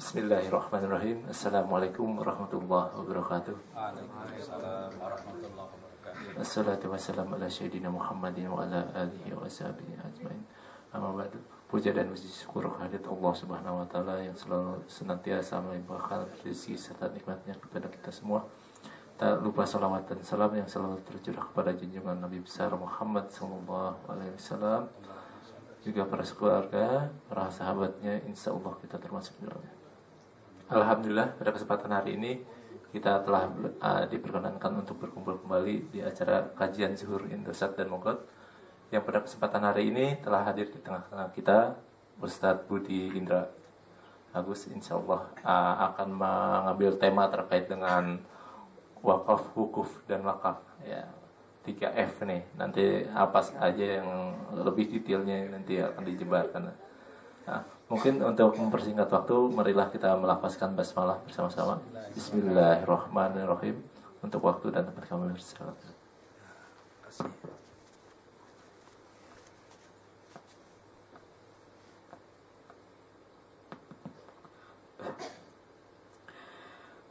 Bismillahirrahmanirrahim. Assalamualaikum warahmatullahi wabarakatuh. Waalaikumsalam warahmatullahi wabarakatuh. Assalatu wassalamu ala sayyidina Muhammadin wa ala alihi wa sahbihi ajmain. Amma ba'du. Puja dan puji syukur kehadirat Allah Subhanahu wa taala yang selalu senantiasa melimpahkan rezeki serta nikmatnya kepada kita semua. Tak lupa salawat dan salam yang selalu tercurah kepada junjungan Nabi besar Muhammad sallallahu alaihi wasallam, juga para keluarga, para sahabatnya, insya Allah kita termasuk di dalamnya. Alhamdulillah pada kesempatan hari ini kita telah diperkenankan untuk berkumpul kembali di acara kajian Zuhur Indosat dan Mogot, yang pada kesempatan hari ini telah hadir di tengah-tengah kita Ustadz Budi Indra Agus, insya Allah akan mengambil tema terkait dengan wakaf, wukuf, dan wakaf, ya, 3F nih. Nanti apa saja yang lebih detailnya nanti akan dijebarkan. Nah, mungkin untuk mempersingkat waktu, marilah kita melafazkan basmalah bersama-sama. Bismillahirrahmanirrahim. Untuk waktu dan tempat kami bersalat.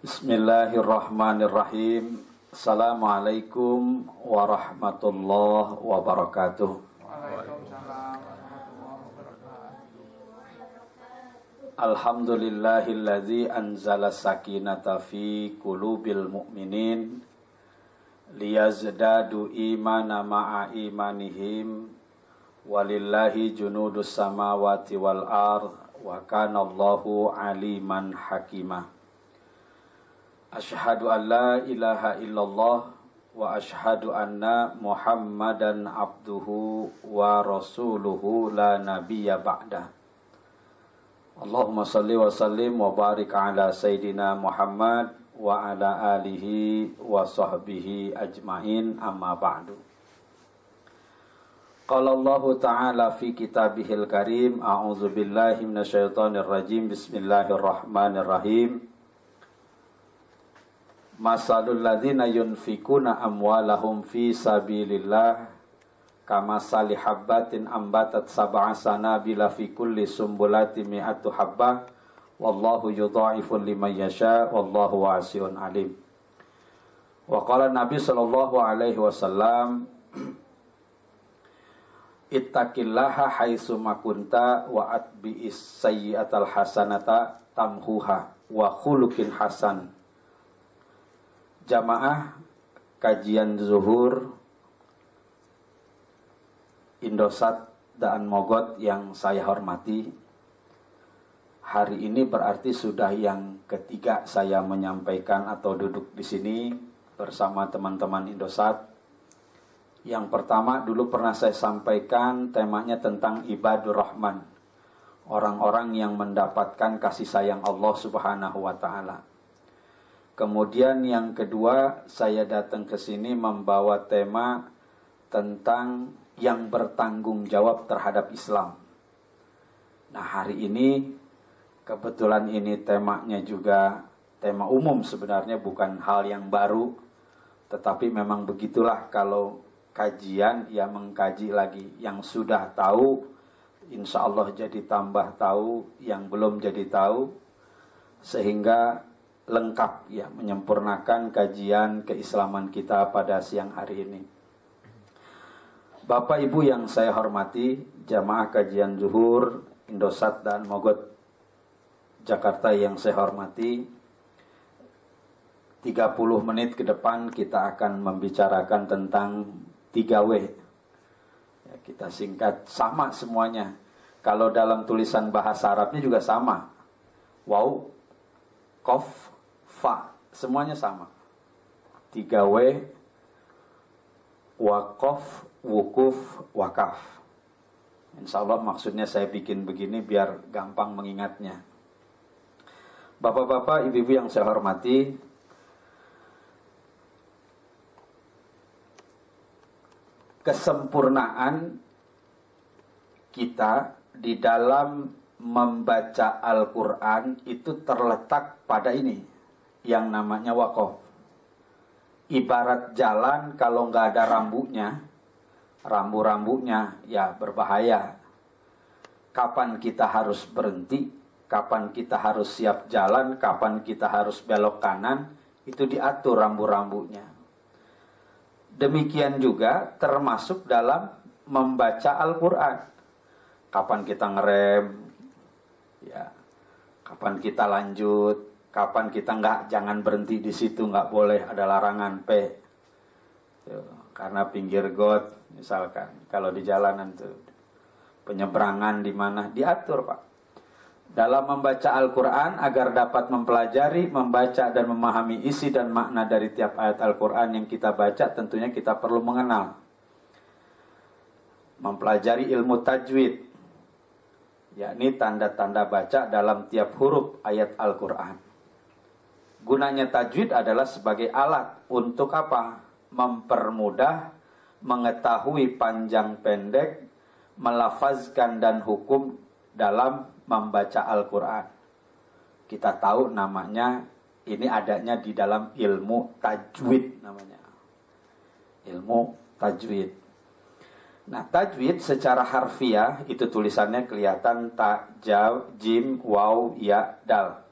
Bismillahirrahmanirrahim. Assalamualaikum warahmatullahi wabarakatuh. Alhamdulillahilladzi anzala sakinata fi qulubil mu'minin liyazdadu imana ma'a imanihim walillahi junudus samawati wal ard wa kana Allahu aliman hakimah. Asyhadu an la ilaha illallah wa asyhadu anna Muhammadan abduhu wa rasuluhu la nabiyya ba'dah. Allahumma salli wa sallim wa barik ala Sayyidina Muhammad wa ala alihi wa sahbihi ajma'in, amma ba'du. Qala Allah Ta'ala fi kitabihil karim, a'udzu billahi minasyaitonir rajim, bismillahirrahmanirrahim. Masalul ladzina yunfikuna amwalahum fi sabilillah kama salihabbatin ambatat sab'a sanabila fi kulli sumbulati mi'atu habbah wallahu yudha'ifu liman yasha wallahu wasi'un alim. Wa qala Nabi sallallahu alaihi wasallam, ittaqillaha haitsu ma kunta wa atbi'is sayyi'atal hasanata tamhuha wa khuluqin hasan. Jamaah kajian zuhur Indosat dan Mogot yang saya hormati, hari ini berarti sudah yang ketiga saya menyampaikan atau duduk di sini bersama teman-teman Indosat. Yang pertama dulu pernah saya sampaikan, temanya tentang ibadur rahman, orang-orang yang mendapatkan kasih sayang Allah Subhanahu wa taala. Kemudian yang kedua saya datang ke sini membawa tema tentang yang bertanggung jawab terhadap Islam. Nah, hari ini kebetulan ini temanya juga tema umum, sebenarnya bukan hal yang baru, tetapi memang begitulah kalau kajian ya mengkaji lagi. Yang sudah tahu insya Allah jadi tambah tahu, yang belum jadi tahu, sehingga lengkap ya menyempurnakan kajian keislaman kita pada siang hari ini. Bapak Ibu yang saya hormati, jamaah kajian zuhur Indosat dan Mogot Jakarta yang saya hormati, 30 menit ke depan kita akan membicarakan tentang 3W. Ya, kita singkat, sama semuanya. Kalau dalam tulisan bahasa Arabnya juga sama. Waw, kof, fa, semuanya sama. 3W, wakaf, wukuf, wakaf. Insya Allah maksudnya saya bikin begini biar gampang mengingatnya. Bapak-bapak, ibu-ibu yang saya hormati, kesempurnaan kita di dalam membaca Al-Quran itu terletak pada ini yang namanya wakaf. Ibarat jalan kalau nggak ada rambu-rambunya ya berbahaya. Kapan kita harus berhenti, kapan kita harus siap jalan, kapan kita harus belok kanan, itu diatur rambu-rambunya. Demikian juga termasuk dalam membaca Al-Quran. Kapan kita ngerem, ya, kapan kita lanjut, kapan kita jangan berhenti di situ, nggak boleh, ada larangan P. Karena pinggir got, misalkan, kalau di jalanan tuh penyeberangan di mana diatur, Pak. Dalam membaca Al-Quran agar dapat mempelajari, membaca dan memahami isi dan makna dari tiap ayat Al-Quran yang kita baca, tentunya kita perlu mengenal. Mempelajari ilmu tajwid, yakni tanda-tanda baca dalam tiap huruf ayat Al-Quran. Gunanya tajwid adalah sebagai alat untuk apa? Mempermudah, mengetahui panjang pendek, melafazkan dan hukum dalam membaca Al-Quran. Kita tahu namanya, ini adanya di dalam ilmu tajwid namanya. Ilmu tajwid. Nah, tajwid secara harfiah itu tulisannya kelihatan ta, ja, jim, waw, ya, dal.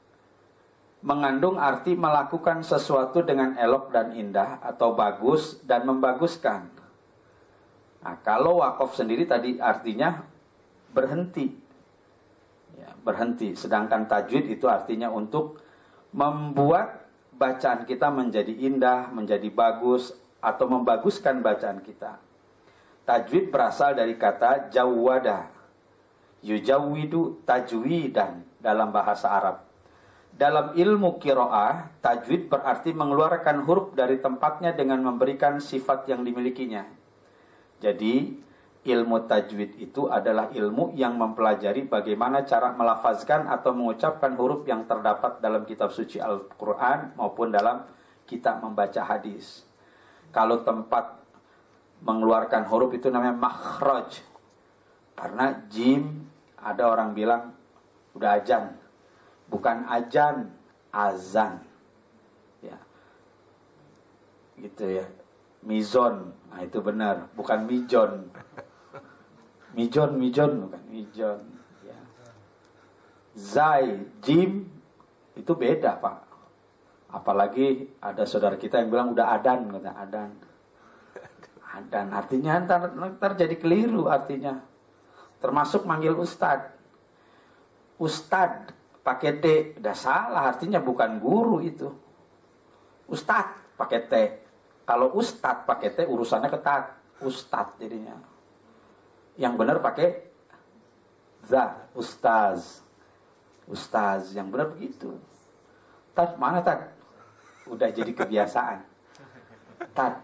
Mengandung arti melakukan sesuatu dengan elok dan indah atau bagus dan membaguskan. Nah, kalau waqaf sendiri tadi artinya berhenti. Ya, berhenti. Sedangkan tajwid itu artinya untuk membuat bacaan kita menjadi indah, menjadi bagus, atau membaguskan bacaan kita. Tajwid berasal dari kata jawwada, yujawwidu tajwidan dalam bahasa Arab. Dalam ilmu qiraah, tajwid berarti mengeluarkan huruf dari tempatnya dengan memberikan sifat yang dimilikinya. Jadi, ilmu tajwid itu adalah ilmu yang mempelajari bagaimana cara melafazkan atau mengucapkan huruf yang terdapat dalam kitab suci Al-Quran maupun dalam kitab membaca hadis. Kalau tempat mengeluarkan huruf itu namanya makhraj. Karena jim, ada orang bilang udah ajan. Bukan ajan, azan. Ya. Gitu ya. Mizon, nah itu benar, bukan mijon. Mijon, bukan mijon. Ya. Zai, jim, itu beda, Pak. Apalagi ada saudara kita yang bilang udah adan, kata adan. Adan, artinya ntar jadi keliru artinya. Termasuk manggil ustad. Ustad, pakai D, udah salah, artinya bukan guru itu. Ustad, pakai T. Kalau ustad pakai T, urusannya ketat. Ustad jadinya. Yang benar pakai za, ustaz. Ustaz, yang benar begitu. Tad, mana tad? Udah jadi kebiasaan. Tad.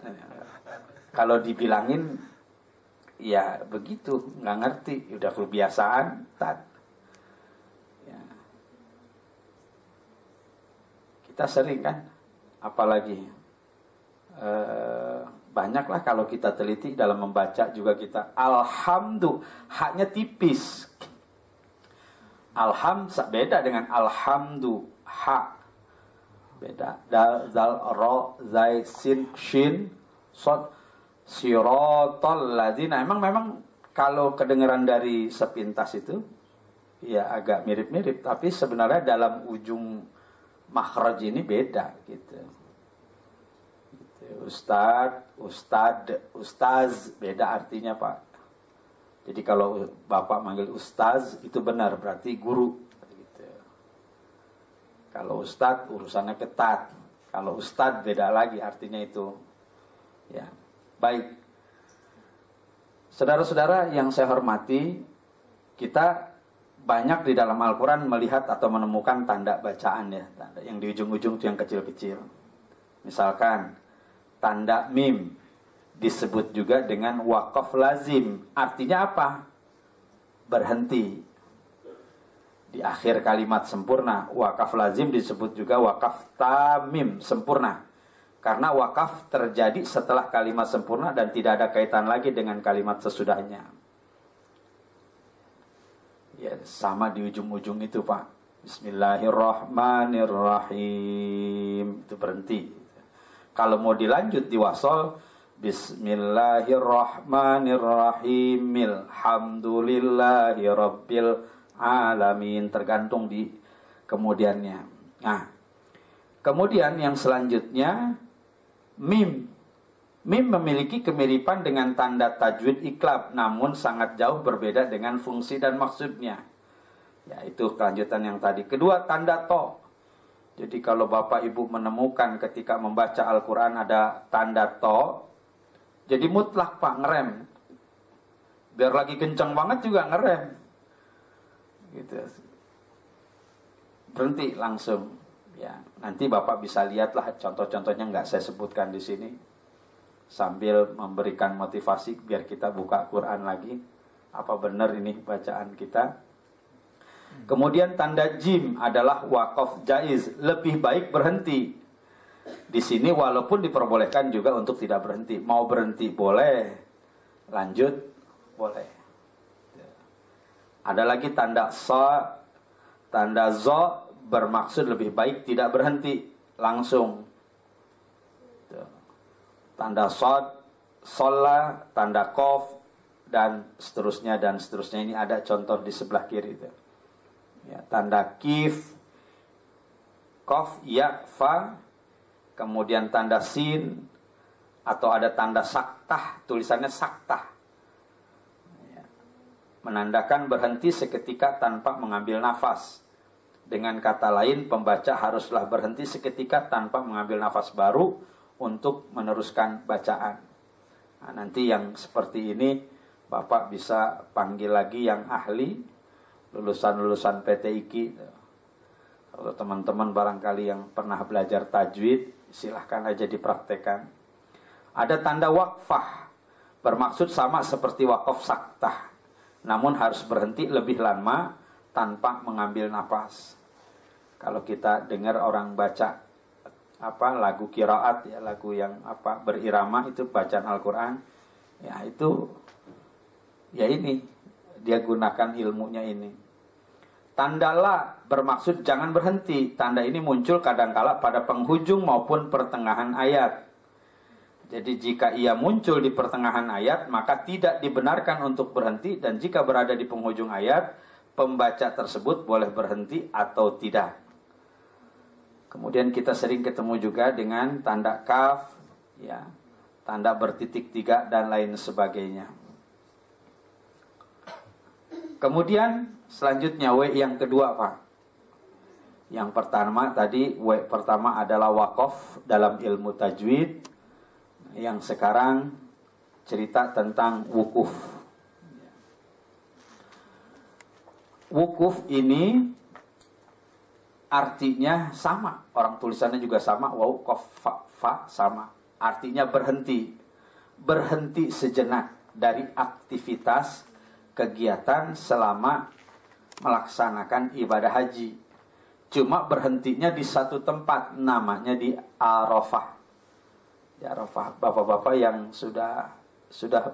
Kalau dibilangin, ya begitu, nggak ngerti. Udah kebiasaan, tad. Ya. Kita sering kan, apalagi banyaklah kalau kita teliti dalam membaca juga kita haknya tipis. Beda dengan alhamdu, ha beda. Dal, zal, ro, zai, sin, shin, sod, sirotol ladzina. Memang kalau kedengaran dari sepintas itu ya agak mirip-mirip, tapi sebenarnya dalam ujung makhraj ini beda gitu. Ustad, ustaz, beda artinya, Pak. Jadi kalau Bapak manggil ustaz, itu benar, berarti guru. Gitu. Kalau ustad, urusannya ketat. Kalau ustad, beda lagi artinya itu. Ya, baik. Saudara-saudara yang saya hormati, kita banyak di dalam Al-Quran melihat atau menemukan tanda bacaan ya. Tanda yang di ujung-ujung itu yang kecil-kecil. Misalkan, tanda mim disebut juga dengan waqaf lazim. Artinya apa? Berhenti. Di akhir kalimat sempurna. Waqaf lazim disebut juga waqaf tamim, sempurna. Karena waqaf terjadi setelah kalimat sempurna dan tidak ada kaitan lagi dengan kalimat sesudahnya. Ya, sama di ujung-ujung itu, Pak. Bismillahirrahmanirrahim. Itu berhenti. Kalau mau dilanjut di wasol, Bismillahirrahmanirrahim, Alhamdulillahi Rabbil alamin, tergantung di kemudiannya. Nah, kemudian yang selanjutnya mim. Mim memiliki kemiripan dengan tanda tajwid iklab, namun sangat jauh berbeda dengan fungsi dan maksudnya. Ya, itu kelanjutan yang tadi. Kedua, tanda to. Jadi kalau Bapak Ibu menemukan ketika membaca Al-Quran ada tanda to, jadi mutlak Pak, ngerem. Biar lagi kencang banget juga ngerem. Gitu. Berhenti langsung. Ya, nanti Bapak bisa lihatlah contoh-contohnya, nggak saya sebutkan di sini. Sambil memberikan motivasi biar kita buka Quran lagi. Apa benar ini bacaan kita? Kemudian tanda jim adalah waqaf jaiz, lebih baik berhenti. Di sini walaupun diperbolehkan juga untuk tidak berhenti. Mau berhenti boleh, lanjut boleh. Ada lagi tanda sa, tanda zo bermaksud lebih baik tidak berhenti, langsung. Tanda sod, sola, tanda kof, dan seterusnya dan seterusnya. Ini ada contoh di sebelah kiri itu. Ya, tanda kif, kof, ya, fa, kemudian tanda sin, atau ada tanda saktah, tulisannya saktah. Ya, menandakan berhenti seketika tanpa mengambil nafas. Dengan kata lain, pembaca haruslah berhenti seketika tanpa mengambil nafas baru untuk meneruskan bacaan. Nah, nanti yang seperti ini Bapak bisa panggil lagi yang ahli, lulusan-lulusan PTIQ. Kalau teman-teman barangkali yang pernah belajar tajwid, silahkan aja dipraktekan. Ada tanda waqfah, bermaksud sama seperti waqaf saktah, namun harus berhenti lebih lama tanpa mengambil nafas. Kalau kita dengar orang baca lagu qiraat, ya, lagu yang berirama, itu bacaan Al-Quran, ya itu ya ini dia gunakan ilmunya ini. Tanda la bermaksud jangan berhenti. Tanda ini muncul kadangkala pada penghujung maupun pertengahan ayat. Jadi jika ia muncul di pertengahan ayat, maka tidak dibenarkan untuk berhenti, dan jika berada di penghujung ayat, pembaca tersebut boleh berhenti atau tidak. Kemudian kita sering ketemu juga dengan tanda kaf, ya, tanda bertitik 3 dan lain sebagainya. Kemudian selanjutnya W yang kedua Pak. Yang pertama tadi W pertama adalah waqaf dalam ilmu tajwid. Yang sekarang cerita tentang wukuf. Wukuf ini artinya sama, orang tulisannya juga sama, waw, kof, fa sama. Artinya berhenti. Berhenti sejenak dari aktivitas kegiatan selama melaksanakan ibadah haji. Cuma berhentinya di satu tempat, namanya di Arafah. Di Arafah. Bapak-bapak yang sudah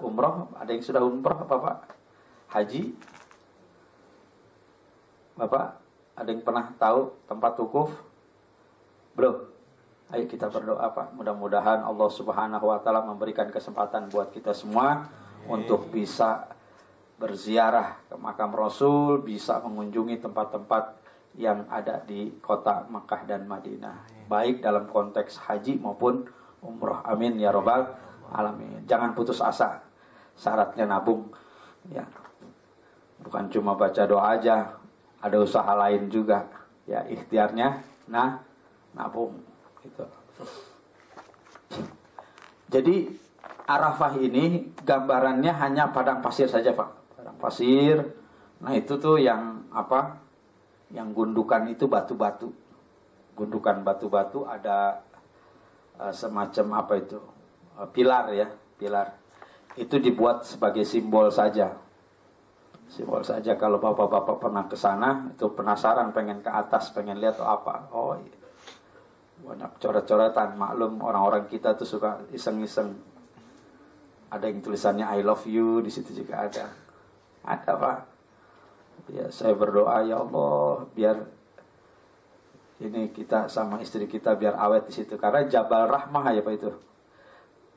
umroh, ada yang sudah umroh Bapak? Haji? Bapak? Ada yang pernah tahu tempat wukuf? Belum? Ayo kita berdoa Pak. Mudah-mudahan Allah Subhanahu wa Ta'ala memberikan kesempatan buat kita semua untuk bisa berziarah ke makam Rasul, bisa mengunjungi tempat-tempat yang ada di kota Makkah dan Madinah, baik dalam konteks haji maupun umroh. Amin ya robbal alamin. Jangan putus asa. Syaratnya nabung, ya. Bukan cuma baca doa aja, ada usaha lain juga, ya, ikhtiarnya nabung gitu. Jadi Arafah ini gambarannya hanya padang pasir saja Pak, padang pasir. Nah itu tuh yang yang gundukan itu batu-batu, gundukan batu-batu, ada semacam pilar, ya, pilar. Itu dibuat sebagai simbol saja. Simbol saja. Kalau bapak-bapak pernah ke sana, itu penasaran, pengen ke atas, pengen lihat apa. Oh, banyak coret-coretan. Maklum orang-orang kita tuh suka iseng-iseng. Ada yang tulisannya I love you, di situ juga ada. Ada Pak. Ya, saya berdoa ya Allah biar ini kita sama istri kita biar awet di situ. Karena Jabal Rahmah ya Pak itu.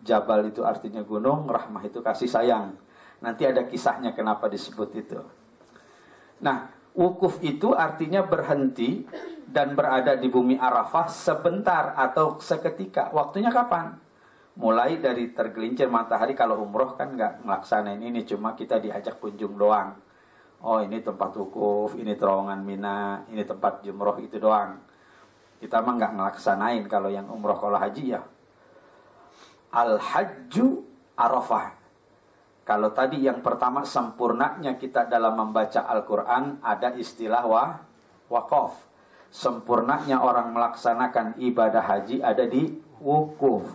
Jabal itu artinya gunung, Rahmah itu kasih sayang. Nanti ada kisahnya kenapa disebut itu. Nah, Wukuf itu artinya berhenti dan berada di bumi Arafah sebentar atau seketika. Waktunya kapan? Mulai dari tergelincir matahari. Kalau umroh kan nggak melaksanain ini, cuma kita diajak kunjung doang. Oh, ini tempat wukuf, ini terowongan Mina, ini tempat jumroh, itu doang. Kita mah nggak ngelaksanain. Kalau yang umroh, kalau haji ya Al-Hajju Arafah. Kalau tadi yang pertama sempurnanya kita dalam membaca Al-Quran, ada istilah waqaf. Sempurnanya orang melaksanakan ibadah haji ada di wukuf.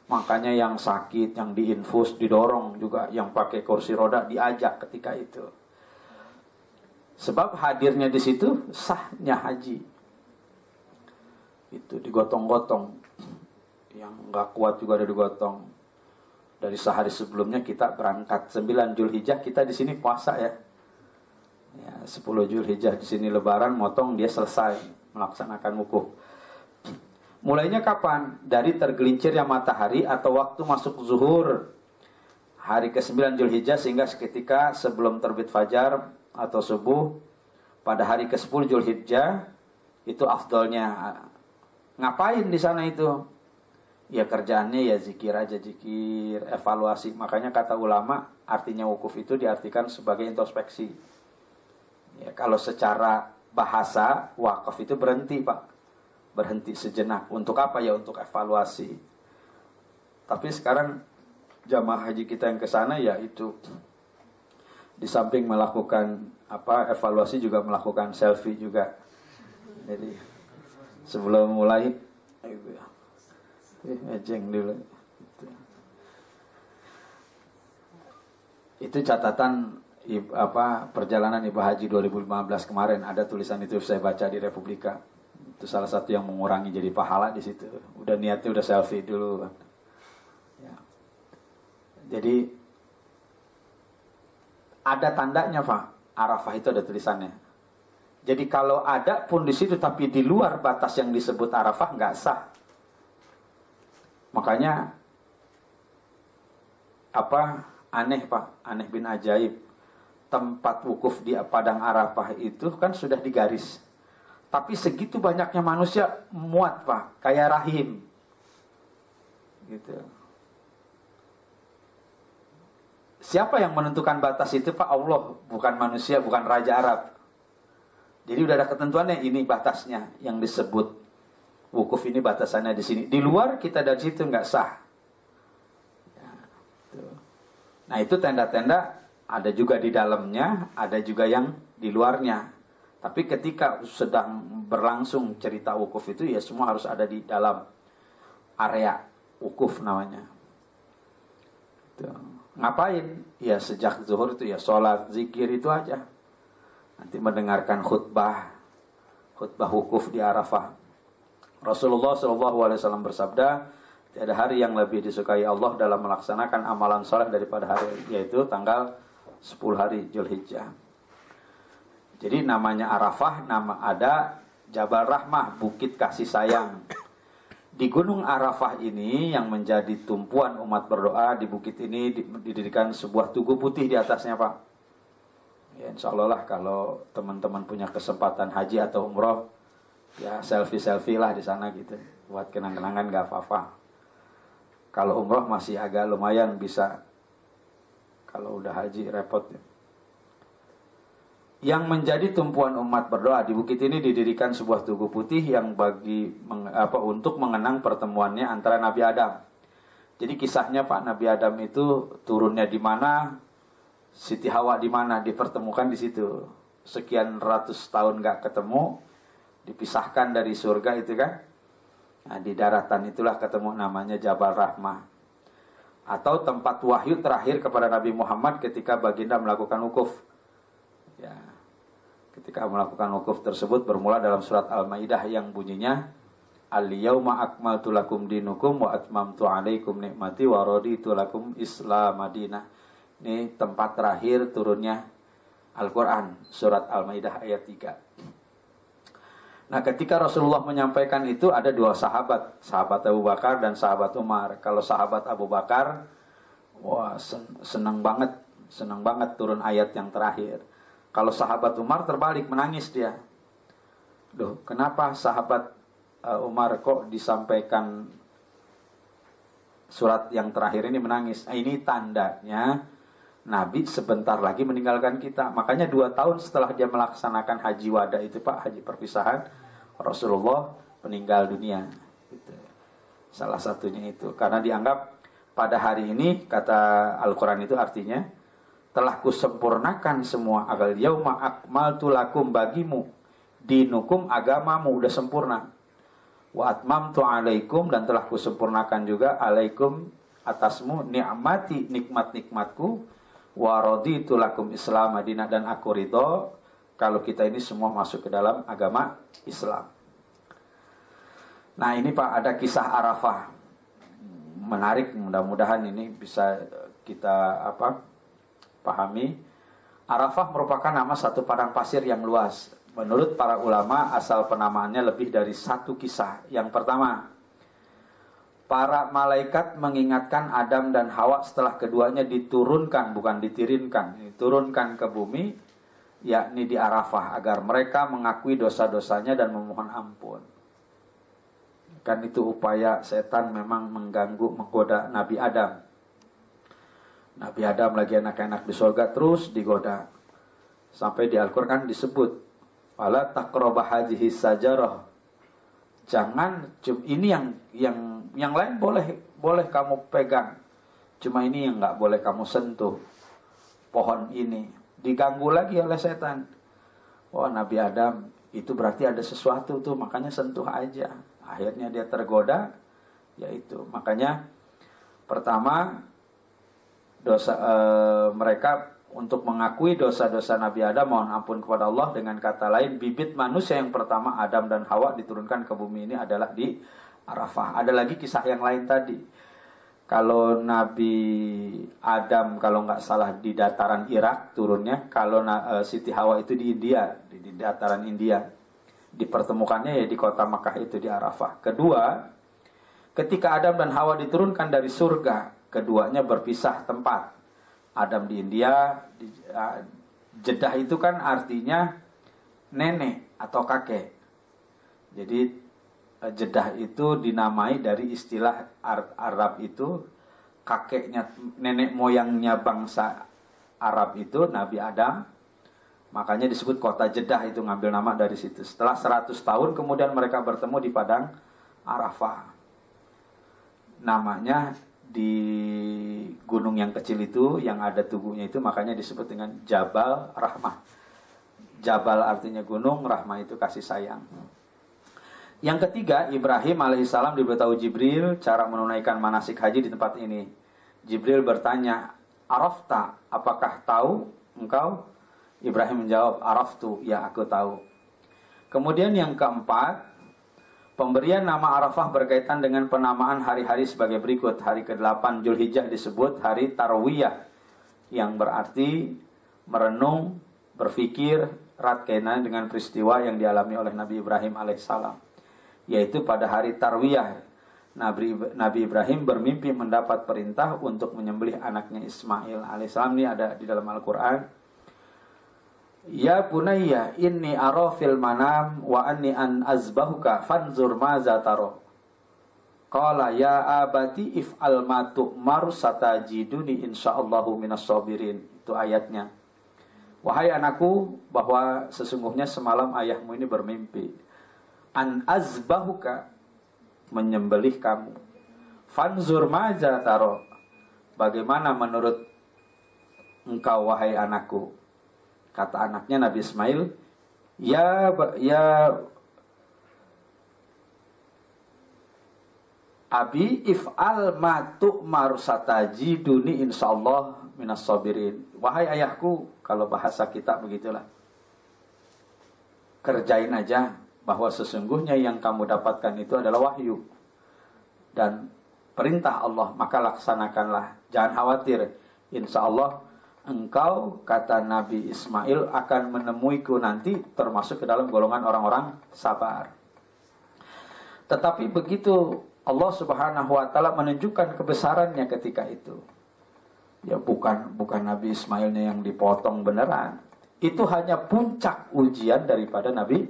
Makanya yang sakit, yang diinfus, didorong juga, yang pakai kursi roda diajak ketika itu. Sebab hadirnya di situ sahnya haji. Itu digotong-gotong. Yang nggak kuat juga ada digotong. Dari sehari sebelumnya kita berangkat 9 Zulhijjah, kita di sini puasa ya. 10 Zulhijjah di sini lebaran, motong, dia selesai melaksanakan wukuf. Mulainya kapan? Dari tergelincirnya matahari atau waktu masuk zuhur hari ke-9 Zulhijjah, sehingga seketika sebelum terbit fajar atau subuh pada hari ke-10 Zulhijjah itu afdolnya. Ngapain di sana itu? Ya kerjaannya ya zikir aja, zikir, evaluasi. Makanya kata ulama, artinya wukuf itu diartikan sebagai introspeksi. Ya, kalau secara bahasa, wakaf itu berhenti, Pak. Berhenti sejenak. Untuk apa ya? Untuk evaluasi. Tapi sekarang jamaah haji kita yang ke sana ya itu di samping melakukan evaluasi juga melakukan selfie juga. Jadi sebelum mulai ngejeng dulu. Itu catatan perjalanan ibadah haji 2015 kemarin, ada tulisan itu saya baca di Republika. Itu salah satu yang mengurangi jadi pahala di situ. Udah niatnya udah selfie dulu. Ya. Jadi ada tandanya, Pak. Arafah itu ada tulisannya. Jadi kalau ada pun di situ tapi di luar batas yang disebut Arafah nggak sah. Makanya aneh, Pak, aneh bin ajaib. Tempat wukuf di padang Arafah itu kan sudah digaris. Tapi segitu banyaknya manusia muat, Pak, kayak rahim. Gitu. Siapa yang menentukan batas itu, Pak? Allah, bukan manusia, bukan raja Arab. Jadi udah ada ketentuannya, ini batasnya yang disebut wukuf, ini batasannya di sini. Di luar kita dari situ nggak sah. Ya, tuh. Nah itu tenda-tenda ada juga di dalamnya, ada juga yang di luarnya. Tapi ketika sedang berlangsung cerita wukuf itu ya semua harus ada di dalam area wukuf namanya. Tuh. Ngapain? Ya sejak zuhur itu ya sholat, zikir itu aja. Nanti mendengarkan khutbah wukuf di Arafah. Rasulullah SAW bersabda, tiada hari yang lebih disukai Allah dalam melaksanakan amalan saleh daripada hari, yaitu tanggal 10 hari Zulhijjah. Jadi namanya Arafah, nama ada Jabal Rahmah, bukit kasih sayang. Di gunung Arafah ini yang menjadi tumpuan umat berdoa, di bukit ini didirikan sebuah tugu putih di atasnya, Pak. Ya, insya Allah lah kalau teman-teman punya kesempatan haji atau umroh, ya selfie-selfie lah di sana gitu. Buat kenang-kenangan gak apa-apa. Kalau umroh masih agak lumayan bisa. Kalau udah haji repot ya. Yang menjadi tumpuan umat berdoa, di bukit ini didirikan sebuah tugu putih yang untuk mengenang pertemuannya antara Nabi Adam. Jadi kisahnya, Pak, Nabi Adam itu turunnya di mana, Siti Hawa di mana, dipertemukan di situ. Sekian ratus tahun gak ketemu, dipisahkan dari surga itu kan. Nah, di daratan itulah ketemu, namanya Jabal Rahmah. Atau tempat wahyu terakhir kepada Nabi Muhammad ketika baginda melakukan wukuf. Ya, ketika melakukan wukuf tersebut bermula dalam surat Al-Maidah yang bunyinya Al-yauma akmaltu lakum dinukum wa atmamtu alaikum nikmati wa raditu lakum Islam Madinah. Ini tempat terakhir turunnya Al-Quran, surat Al-Maidah ayat 3. Nah, ketika Rasulullah menyampaikan itu ada dua sahabat, sahabat Abu Bakar dan sahabat Umar. Kalau sahabat Abu Bakar, wah senang banget turun ayat yang terakhir. Kalau sahabat Umar terbalik, menangis dia. Duh, kenapa sahabat Umar kok disampaikan surat yang terakhir ini menangis? Nah, ini tandanya Nabi sebentar lagi meninggalkan kita. Makanya 2 tahun setelah dia melaksanakan haji wada itu Pak, haji perpisahan, Rasulullah meninggal dunia. Gitu. Salah satunya itu. Karena dianggap pada hari ini, kata Al-Quran itu artinya, telah kusempurnakan semua. Agal yauma akmaltu lakum, bagimu dinukum, agamamu udah sempurna. Wa atmamtu alaikum, dan telah kusempurnakan juga alaikum, atasmu, ni'mati, nikmat-nikmatku. Wa raditu lakum Islam Madinah, dan aku ridho kalau kita ini semua masuk ke dalam agama Islam. Nah ini Pak, ada kisah Arafah. Menarik, mudah-mudahan ini bisa kita pahami. Arafah merupakan nama satu padang pasir yang luas. Menurut para ulama, asal penamaannya lebih dari 1 kisah. Yang pertama, para malaikat mengingatkan Adam dan Hawa setelah keduanya diturunkan, bukan ditirinkan, diturunkan ke bumi, yakni di Arafah, agar mereka mengakui dosa-dosanya dan memohon ampun. Kan itu upaya setan memang mengganggu, menggoda Nabi Adam. Nabi Adam lagi enak-enak di surga terus digoda. Sampai di Al-Quran disebut, wala taqrabah hadhihi sajarah. Jangan, ini yang lain boleh kamu pegang. Cuma ini yang nggak boleh kamu sentuh. Pohon ini diganggu lagi oleh setan. Wah, Nabi Adam itu berarti ada sesuatu tuh, makanya sentuh aja. Akhirnya dia tergoda, yaitu makanya pertama mereka untuk mengakui dosa-dosa Nabi Adam, mohon ampun kepada Allah. Dengan kata lain, bibit manusia yang pertama Adam dan Hawa diturunkan ke bumi ini adalah di Arafah. Ada lagi kisah yang lain tadi. Kalau Nabi Adam kalau nggak salah di dataran Irak turunnya, kalau Siti Hawa itu di India, di dataran India. Dipertemukannya ya di kota Makkah itu, di Arafah. Kedua, ketika Adam dan Hawa diturunkan dari surga, keduanya berpisah tempat. Adam di India, Jeddah itu kan artinya nenek atau kakek. Jadi Jeddah itu dinamai dari istilah Arab itu, kakeknya, nenek moyangnya bangsa Arab itu Nabi Adam. Makanya disebut kota Jeddah, itu ngambil nama dari situ. Setelah 100 tahun kemudian mereka bertemu di padang Arafah. Namanya di gunung yang kecil itu, yang ada tubuhnya itu, makanya disebut dengan Jabal Rahmah. Jabal artinya gunung, Rahmah itu kasih sayang. Yang ketiga, Ibrahim alaihissalam diberitahu Jibril cara menunaikan manasik haji di tempat ini. Jibril bertanya, Arafta, apakah tahu engkau? Ibrahim menjawab, Araftu, ya aku tahu. Kemudian yang keempat, pemberian nama Arafah berkaitan dengan penamaan hari-hari sebagai berikut. Hari ke-8 Zulhijjah disebut hari Tarwiyah, yang berarti merenung, berfikir, erat kaitan dengan peristiwa yang dialami oleh Nabi Ibrahim alaihissalam. Yaitu pada hari Tarwiyah, Nabi Ibrahim bermimpi mendapat perintah untuk menyembelih anaknya Ismail alaihissalam. Ini ada di dalam Al-Quran. Ya bunayya inni ara fil manam wa anni an azbahuka fanzur maza taro. Qala ya abati if'al ma tu'mar satajiduni insyaallahu minas sabirin. Itu ayatnya. Wahai anakku, bahwa sesungguhnya semalam ayahmu ini bermimpi, an azbahuka, menyembelih kamu. Fanzur maza taro, bagaimana menurut engkau wahai anakku? Kata anaknya Nabi Ismail, ya abi if'al ma tu'mar satajiduni insyaallah minas sabirin. Wahai ayahku, kalau bahasa kita begitulah, kerjain aja, bahwa sesungguhnya yang kamu dapatkan itu adalah wahyu dan perintah Allah, maka laksanakanlah. Jangan khawatir, insyaallah engkau, kata Nabi Ismail, akan menemuiku nanti termasuk ke dalam golongan orang-orang sabar. Tetapi begitu Allah Subhanahu wa taala menunjukkan kebesarannya ketika itu. Ya bukan Nabi Ismailnya yang dipotong beneran. itu hanya puncak ujian daripada Nabi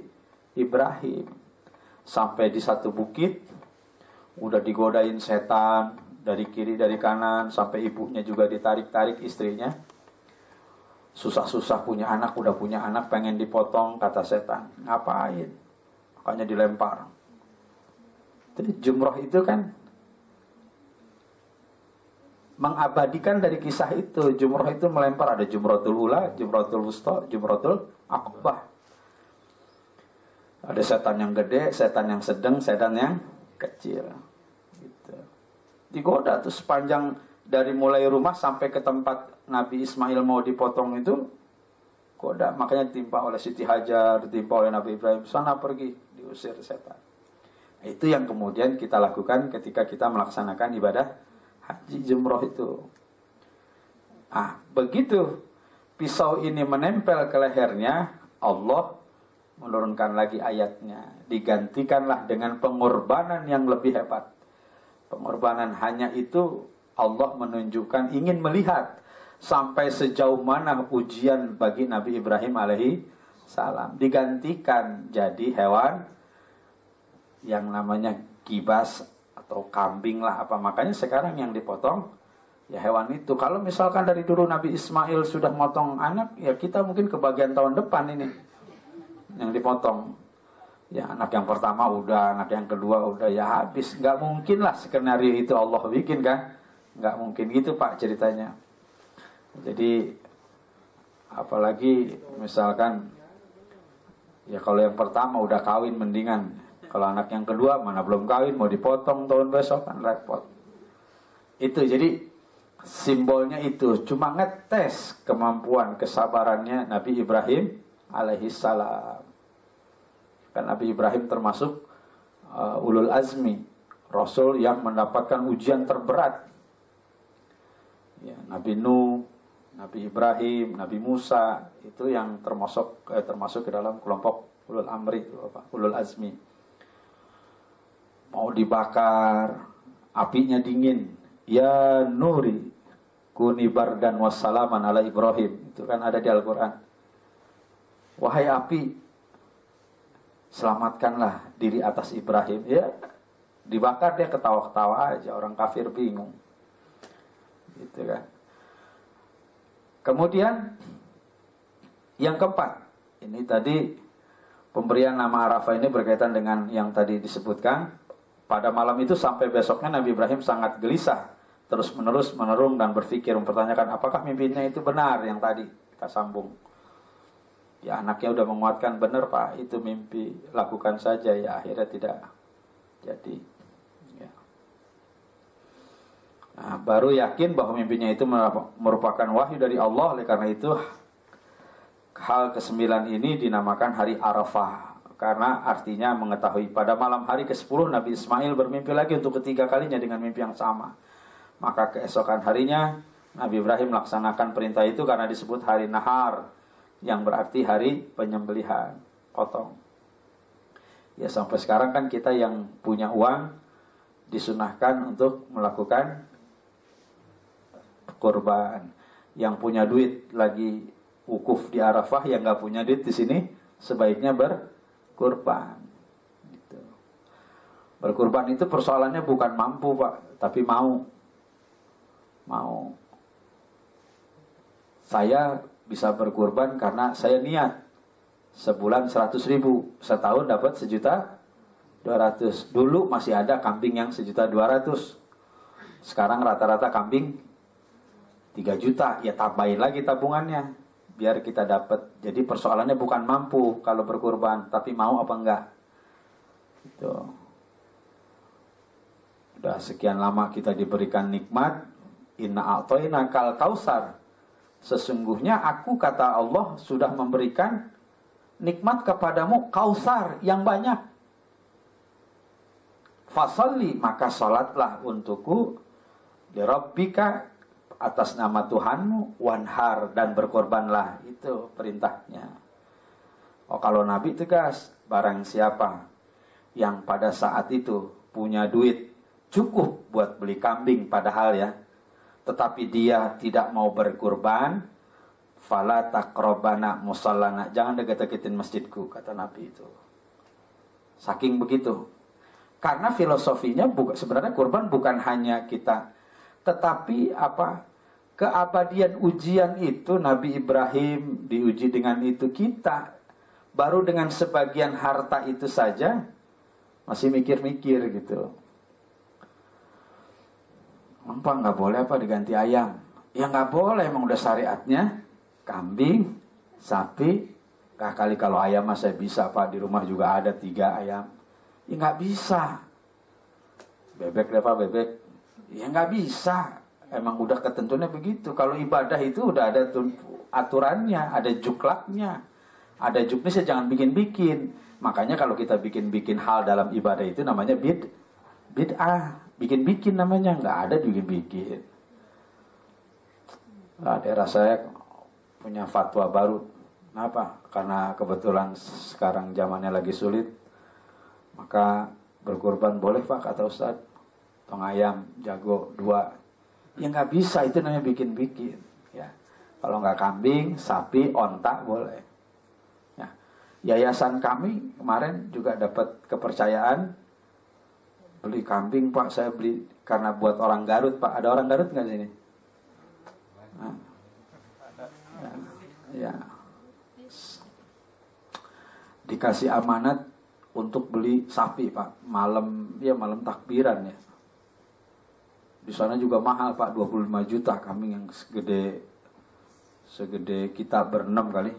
Ibrahim. Sampai di satu bukit, udah digodain setan dari kiri dari kanan, sampai ibunya juga ditarik-tarik istrinya. Susah-susah punya anak, udah punya anak, pengen dipotong, kata setan. Ngapain? Makanya dilempar. Jadi jumroh itu kan mengabadikan dari kisah itu. Jumroh itu melempar, ada jumrotul ula, jumrotul wusta, jumrotul aqbah. Ada setan yang gede, setan yang sedang, setan yang kecil. Gitu. Digoda tuh sepanjang dari mulai rumah sampai ke tempat Nabi Ismail mau dipotong itu, goda. Makanya ditimpa oleh Siti Hajar, ditimpa oleh Nabi Ibrahim. Sana pergi, diusir setan. Itu yang kemudian kita lakukan ketika kita melaksanakan ibadah haji jumroh itu. Begitu pisau ini menempel ke lehernya, Allah menurunkan lagi ayatnya. Digantikanlah dengan pengorbanan yang lebih hebat. Pengorbanan hanya itu Allah menunjukkan ingin melihat sampai sejauh mana ujian bagi Nabi Ibrahim alaihi salam. Digantikan jadi hewan yang namanya kibas atau kambing lah apa. Makanya sekarang yang dipotong ya hewan itu. Kalau misalkan dari dulu Nabi Ismail sudah motong anak, ya kita mungkin kebagian tahun depan ini yang dipotong. Ya anak yang pertama udah, anak yang kedua udah, ya habis. Nggak mungkin lah skenario itu Allah bikin kan. Nggak mungkin gitu Pak ceritanya. Jadi apalagi misalkan ya kalau yang pertama udah kawin mendingan. Kalau anak yang kedua mana belum kawin, mau dipotong tahun besok kan repot. Itu jadi simbolnya itu. Cuma ngetes kemampuan kesabarannya Nabi Ibrahim alaihi salam. Kan Nabi Ibrahim termasuk ulul azmi, Rasul yang mendapatkan ujian terberat. Ya, Nabi Nuh, Nabi Ibrahim, Nabi Musa itu yang termasuk ke dalam kelompok ulul amri, ulul azmi. Mau dibakar, apinya dingin. Ya nuri, kuni bardan wassalaman ala Ibrahim. Itu kan ada di Al-Quran. Wahai api, selamatkanlah diri atas Ibrahim. Ya, dibakar dia ketawa-ketawa aja. Orang kafir bingung. Gitu kan. Kemudian yang keempat, ini tadi pemberian nama Arafah ini berkaitan dengan yang tadi disebutkan. Pada malam itu sampai besoknya Nabi Ibrahim sangat gelisah, terus menerus menurung dan berpikir, mempertanyakan apakah mimpinya itu benar yang tadi kita sambung. Ya anaknya udah menguatkan, benar Pak, itu mimpi, lakukan saja. Ya akhirnya tidak jadi. Ya. Nah, baru yakin bahwa mimpinya itu merupakan wahyu dari Allah. Oleh karena itu hal ke-9 ini dinamakan hari Arafah. Karena artinya mengetahui. Pada malam hari ke-10 Nabi Ismail bermimpi lagi untuk ketiga kalinya dengan mimpi yang sama. Maka keesokan harinya Nabi Ibrahim melaksanakan perintah itu karena disebut hari Nahar, yang berarti hari penyembelihan, potong. Ya sampai sekarang kan kita yang punya uang disunahkan untuk melakukan kurban. Yang punya duit lagi wukuf di Arafah, yang nggak punya duit di sini sebaiknya berkurban. Gitu. Berkurban itu persoalannya bukan mampu Pak, tapi mau. Saya bisa berkurban karena saya niat sebulan 100.000, setahun dapat 1.200.000. Dulu masih ada kambing yang 1.200.000. Sekarang rata-rata kambing 3 juta. Ya tambahin lagi tabungannya biar kita dapat. Jadi persoalannya bukan mampu kalau berkurban, tapi mau apa enggak. Gitu. Udah sekian lama kita diberikan nikmat. Inna a'toina kal kausar. Sesungguhnya aku, kata Allah, sudah memberikan nikmat kepadamu kausar yang banyak. Fasalli, maka salatlah untukku, lirabbika, atas nama Tuhanmu, wanhar, dan berkorbanlah. Itu perintahnya. Oh, kalau Nabi tegas, barang siapa yang pada saat itu punya duit cukup buat beli kambing, padahal ya, tetapi dia tidak mau berkurban, fala taqrabana musallana, jangan deket-deketin masjidku, kata Nabi itu. Saking begitu. Karena filosofinya sebenarnya kurban bukan hanya kita, tetapi keabadian ujian itu Nabi Ibrahim diuji dengan itu, kita baru dengan sebagian harta itu saja masih mikir-mikir gitu. Pak, nggak boleh apa diganti ayam? Ya nggak boleh, emang udah syariatnya. Kambing, sapi, kali kalau ayam mah saya bisa Pak, di rumah juga ada 3 ayam. Ya nggak bisa. Bebek deh Pak, bebek. Ya nggak bisa. Emang udah ketentuannya begitu. Kalau ibadah itu udah ada aturannya, ada juklaknya. Ada juknisnya, jangan bikin-bikin. Makanya kalau kita bikin-bikin hal dalam ibadah itu namanya bid'ah. Bikin-bikin namanya, nggak ada bikin-bikin. Nah, daerah saya punya fatwa baru. Kenapa? Karena kebetulan sekarang zamannya lagi sulit. Maka berkurban boleh Pak, kata Ustadz. Tong ayam, jago 2. Ya nggak bisa, itu namanya bikin-bikin. Ya. Kalau nggak kambing, sapi, onta boleh. Yayasan kami kemarin juga dapat kepercayaan beli kambing Pak, saya beli karena buat orang Garut Pak. Ada orang Garut nggak sini? Nah, ya. Dikasih amanat untuk beli sapi Pak, malam takbiran ya. Di sana juga mahal Pak, 25 juta kambing yang segede kita ber-6 kali,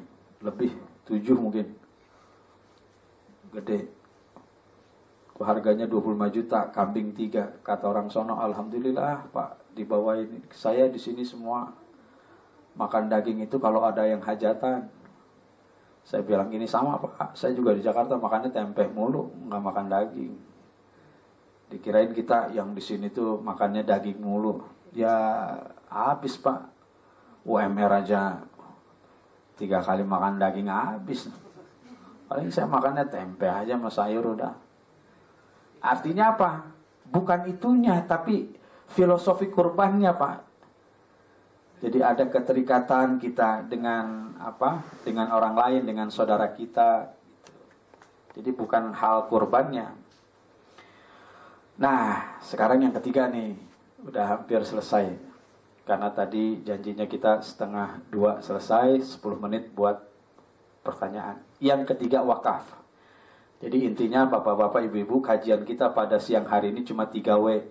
lebih 7 mungkin. Gede. Harganya 25 juta, kambing 3. Kata orang sono, alhamdulillah Pak, dibawain. Saya di sini semua makan daging itu kalau ada yang hajatan. Saya bilang gini, sama Pak, saya juga di Jakarta makannya tempe mulu, nggak makan daging. Dikirain kita yang di sini tuh makannya daging mulu. Ya habis Pak. UMR aja 3 kali makan daging habis. Paling saya makannya tempe aja sama sayur udah. Artinya apa? Bukan itunya, tapi filosofi kurbannya Pak. Jadi ada keterikatan kita dengan dengan orang lain, dengan saudara kita. Jadi bukan hal kurbannya. Nah, sekarang yang ketiga nih, udah hampir selesai. Karena tadi janjinya kita 1:30 selesai, 10 menit buat pertanyaan. Yang ketiga, wakaf. Jadi intinya bapak-bapak, ibu-ibu, kajian kita pada siang hari ini cuma 3W.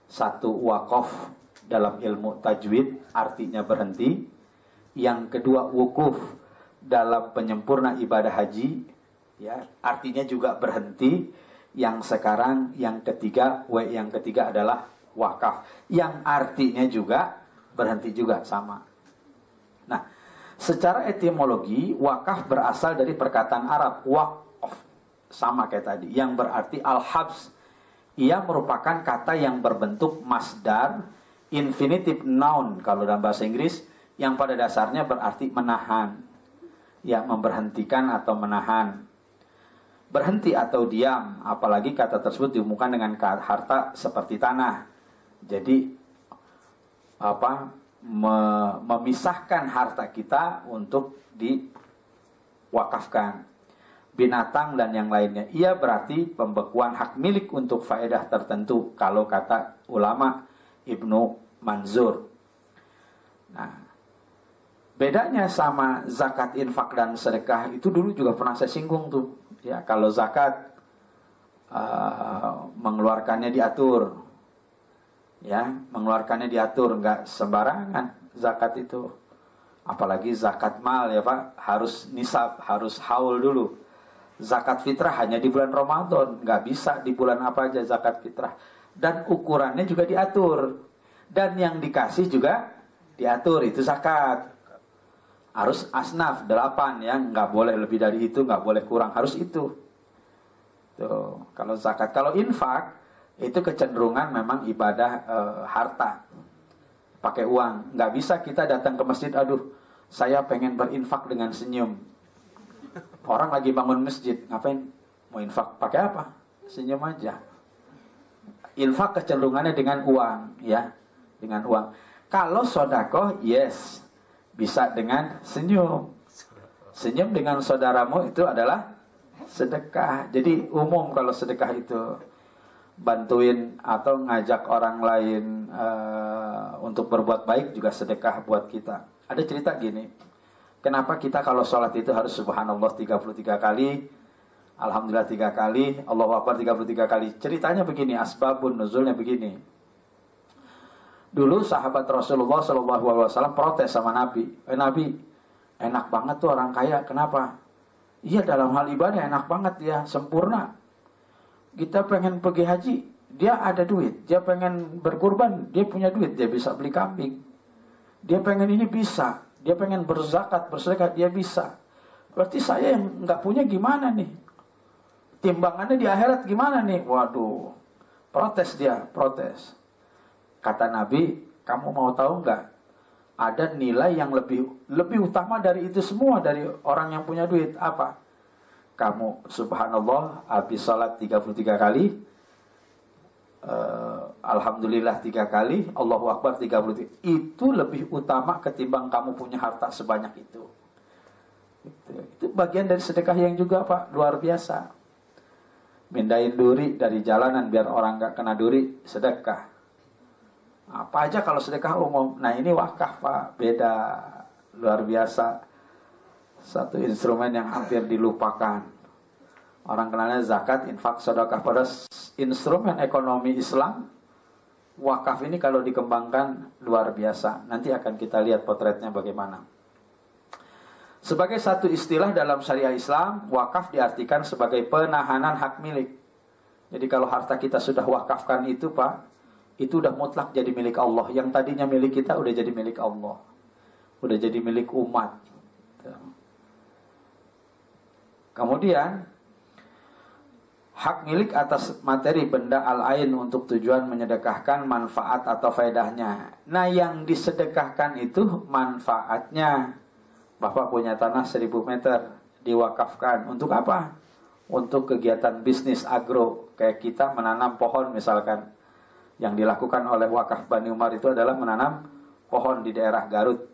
1, wakaf dalam ilmu tajwid, artinya berhenti. Yang kedua, wukuf dalam penyempurna ibadah haji, ya, artinya juga berhenti. Yang sekarang yang ketiga, yang ketiga adalah wakaf, yang artinya juga berhenti juga, sama. Nah, secara etimologi, wakaf berasal dari perkataan Arab, waqf, sama kayak tadi, yang berarti al-habs. Ia merupakan kata yang berbentuk masdar, infinitive noun, kalau dalam bahasa Inggris, yang pada dasarnya berarti menahan. Ya, memberhentikan atau menahan. Berhenti atau diam, apalagi kata tersebut dihubungkan dengan harta seperti tanah. Jadi, memisahkan harta kita untuk diwakafkan. Binatang dan yang lainnya. Ia berarti pembekuan hak milik untuk faedah tertentu, kalau kata ulama Ibnu Manzur. Nah, bedanya sama zakat, infak, dan sedekah itu dulu juga pernah saya singgung tuh. Ya, kalau zakat mengeluarkannya diatur. Ya, mengeluarkannya diatur, nggak sembarangan zakat itu. Apalagi zakat mal ya Pak, harus nisab, harus haul dulu. Zakat fitrah hanya di bulan Ramadan, nggak bisa di bulan apa aja zakat fitrah. Dan ukurannya juga diatur. Dan yang dikasih juga diatur, itu zakat. Harus asnaf 8 ya, nggak boleh lebih dari itu, nggak boleh kurang, harus itu. Tuh, kalau zakat, kalau infak itu kecenderungan memang ibadah harta, pakai uang. Nggak bisa kita datang ke masjid, aduh, saya pengen berinfak dengan senyum. Orang lagi bangun masjid, ngapain? Mau infak pakai apa? Senyum aja. Infak kecenderungannya dengan uang, ya, dengan uang. Kalau sodakoh, yes. bisa dengan senyum. Senyum dengan saudaramu itu adalah sedekah. Jadi umum kalau sedekah itu bantuin atau ngajak orang lain untuk berbuat baik juga sedekah buat kita. Ada cerita gini, kenapa kita kalau sholat itu harus subhanallah 33 kali, alhamdulillah 3 kali, Allahu Akbar 33 kali. Ceritanya begini, asbabun nuzulnya begini. Dulu sahabat Rasulullah SAW protes sama Nabi. Nabi, enak banget tuh orang kaya, kenapa? Iya, dalam hal ibadah enak banget ya, sempurna. Kita pengen pergi haji, dia ada duit. Dia pengen berkurban, dia punya duit, dia bisa beli kambing. Dia pengen ini bisa. Dia pengen berzakat, bersedekah, dia bisa. Berarti saya yang nggak punya gimana nih? Timbangannya di akhirat gimana nih? Waduh, protes dia, protes. Kata Nabi, kamu mau tahu nggak? Ada nilai yang lebih utama dari itu semua, dari orang yang punya duit. Apa? Kamu subhanallah habis salat 33 kali, alhamdulillah 3 kali, Allahu Akbar 33. Itu lebih utama ketimbang kamu punya harta sebanyak itu. Itu bagian dari sedekah yang juga Pak, luar biasa. Mindahin duri dari jalanan biar orang gak kena duri, sedekah. Apa aja kalau sedekah umum. Nah ini wakaf Pak, beda, luar biasa. Satu instrumen yang hampir dilupakan. Orang kenalnya zakat, infak, sedekah. Pada instrumen ekonomi Islam, wakaf ini kalau dikembangkan luar biasa. Nanti akan kita lihat potretnya bagaimana. Sebagai satu istilah dalam syariah Islam, wakaf diartikan sebagai penahanan hak milik. Jadi kalau harta kita sudah wakafkan itu Pak, itu udah mutlak jadi milik Allah. Yang tadinya milik kita udah jadi milik Allah, udah jadi milik umat. Kemudian hak milik atas materi benda al-ain untuk tujuan menyedekahkan manfaat atau faedahnya. Nah yang disedekahkan itu manfaatnya. Bapak punya tanah 1000 meter, diwakafkan. Untuk apa? Untuk kegiatan bisnis agro. Kayak kita menanam pohon misalkan. Yang dilakukan oleh wakaf Bani Umar itu adalah menanam pohon di daerah Garut.